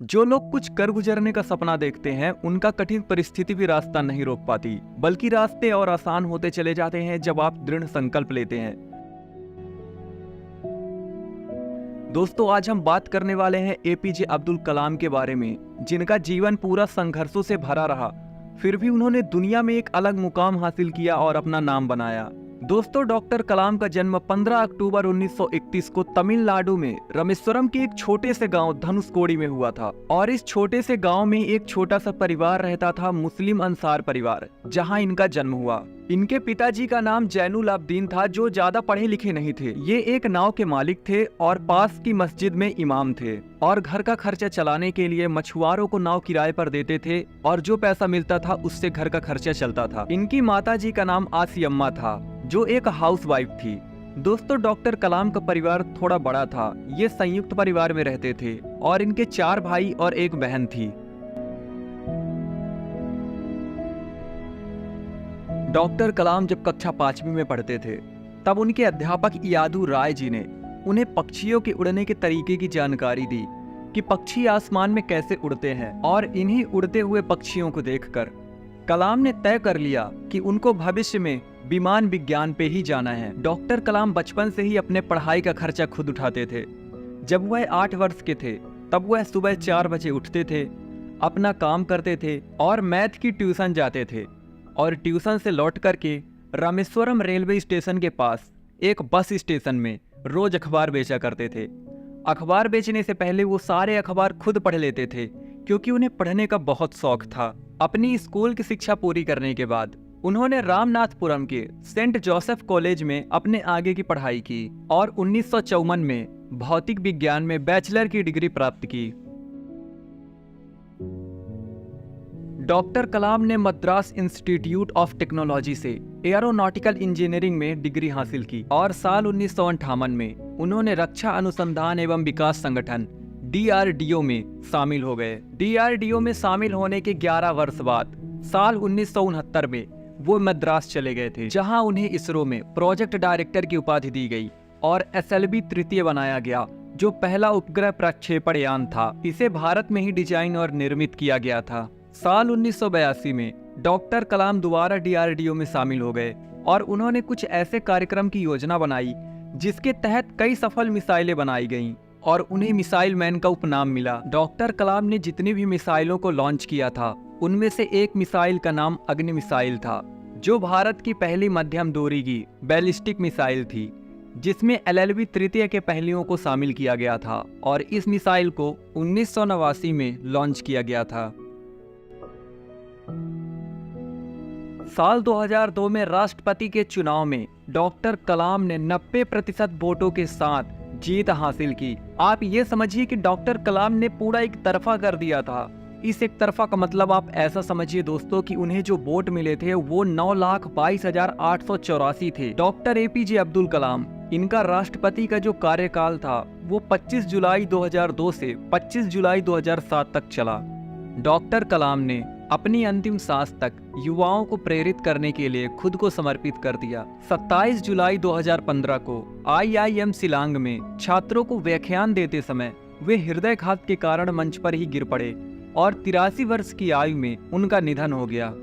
जो लोग कुछ कर गुजरने का सपना देखते हैं उनका कठिन परिस्थिति भी रास्ता नहीं रोक पाती, बल्कि रास्ते और आसान होते चले जाते हैं जब आप दृढ़ संकल्प लेते हैं। दोस्तों, आज हम बात करने वाले हैं एपीजे अब्दुल कलाम के बारे में, जिनका जीवन पूरा संघर्षों से भरा रहा, फिर भी उन्होंने दुनिया में एक अलग मुकाम हासिल किया और अपना नाम बनाया। दोस्तों, डॉक्टर कलाम का जन्म 15 अक्टूबर 1931 को तमिलनाडु में रामेश्वरम के एक छोटे से गांव धनुषकोडी में हुआ था। और इस छोटे से गांव में एक छोटा सा परिवार रहता था, मुस्लिम अंसार परिवार, जहां इनका जन्म हुआ। इनके पिताजी का नाम जैनुल अब्दीन था, जो ज्यादा पढ़े लिखे नहीं थे। ये एक नाव के मालिक थे और पास की मस्जिद में इमाम थे, और घर का खर्चा चलाने के लिए मछुआरों को नाव किराए पर देते थे, और जो पैसा मिलता था उससे घर का खर्चा चलता था। इनकी माताजी का नाम आसियम्मा था, जो एक हाउसवाइफ थी। दोस्तों, डॉक्टर कलाम का परिवार थोड़ा बड़ा था। ये संयुक्त परिवार में रहते थे और इनके 4 भाई और एक बहन थी। डॉक्टर कलाम जब कक्षा 5वीं में पढ़ते थे, तब उनके अध्यापक यादू राय जी ने उन्हें पक्षियों के उड़ने के तरीके की जानकारी दी कि पक्षी आसमान में कैसे उड़ते हैं। और इन्हीं उड़ते हुए पक्षियों को देखकर कलाम ने तय कर लिया कि उनको भविष्य में विमान विज्ञान पे ही जाना है। डॉक्टर कलाम बचपन से ही अपने पढ़ाई का खर्चा खुद उठाते थे। जब वह 8 वर्ष के थे, तब वह सुबह 4 बजे उठते थे, अपना काम करते थे और मैथ की ट्यूशन जाते थे, और ट्यूशन से लौट करके रामेश्वरम रेलवे स्टेशन के पास एक बस स्टेशन में रोज अखबार बेचा करते थे। अखबार बेचने से पहले वो सारे अखबार खुद पढ़ लेते थे, क्योंकि उन्हें पढ़ने का बहुत शौक था। अपनी स्कूल की शिक्षा पूरी करने के बाद उन्होंने रामनाथपुरम के सेंट जोसेफ कॉलेज में अपने आगे की पढ़ाई की और 1954 में भौतिक विज्ञान में बैचलर की डिग्री प्राप्त की। डॉक्टर कलाम ने मद्रास इंस्टीट्यूट ऑफ टेक्नोलॉजी से एयरोनॉटिकल इंजीनियरिंग में डिग्री हासिल की और साल 1958 में उन्होंने रक्षा अनुसंधान एवं विकास संगठन DRDO में शामिल हो गए। DRDO में शामिल होने के 11 वर्ष बाद साल 1969 में वो मद्रास चले गए थे, जहां उन्हें इसरो में प्रोजेक्ट डायरेक्टर की उपाधि दी गई और SLV तृतीय बनाया गया, जो पहला उपग्रह प्रक्षेपण यान था। इसे भारत में ही डिजाइन और निर्मित किया गया था। साल 1982 में डॉक्टर कलाम दोबारा DRDO में शामिल हो गए और उन्होंने कुछ ऐसे कार्यक्रम की योजना बनाई जिसके तहत कई सफल मिसाइलें बनाई गईं और उन्हें मिसाइल मैन का उपनाम मिला। डॉक्टर कलाम ने जितनी भी मिसाइलों को लॉन्च किया था, उनमें से एक मिसाइल का नाम अग्नि मिसाइल था, जो भारत की पहली मध्यम दूरी की बैलिस्टिक मिसाइल थी, जिसमें LLV तृतीय के पहलुओं को शामिल किया गया था, और इस मिसाइल को 1989 में लॉन्च किया गया था। साल 2002 में राष्ट्रपति के चुनाव में डॉक्टर कलाम ने 90% वोटों के साथ जीत हासिल की। आप ये समझिए कि डॉक्टर कलाम ने पूरा एक तरफा कर दिया था। इस एक तरफा का मतलब आप ऐसा समझिए दोस्तों कि उन्हें जो वोट मिले थे वो 9,22,884 थे। डॉक्टर एपीजे अब्दुल कलाम, इनका राष्ट्रपति का जो कार्यकाल था वो 25 जुलाई 2002 से 25 जुलाई 2007 तक चला। डॉक्टर कलाम ने अपनी अंतिम सांस तक युवाओं को प्रेरित करने के लिए खुद को समर्पित कर दिया। 27 जुलाई 2015 को IIM शिलांग में छात्रों को व्याख्यान देते समय वे हृदयघात के कारण मंच पर ही गिर पड़े और 83 वर्ष की आयु में उनका निधन हो गया।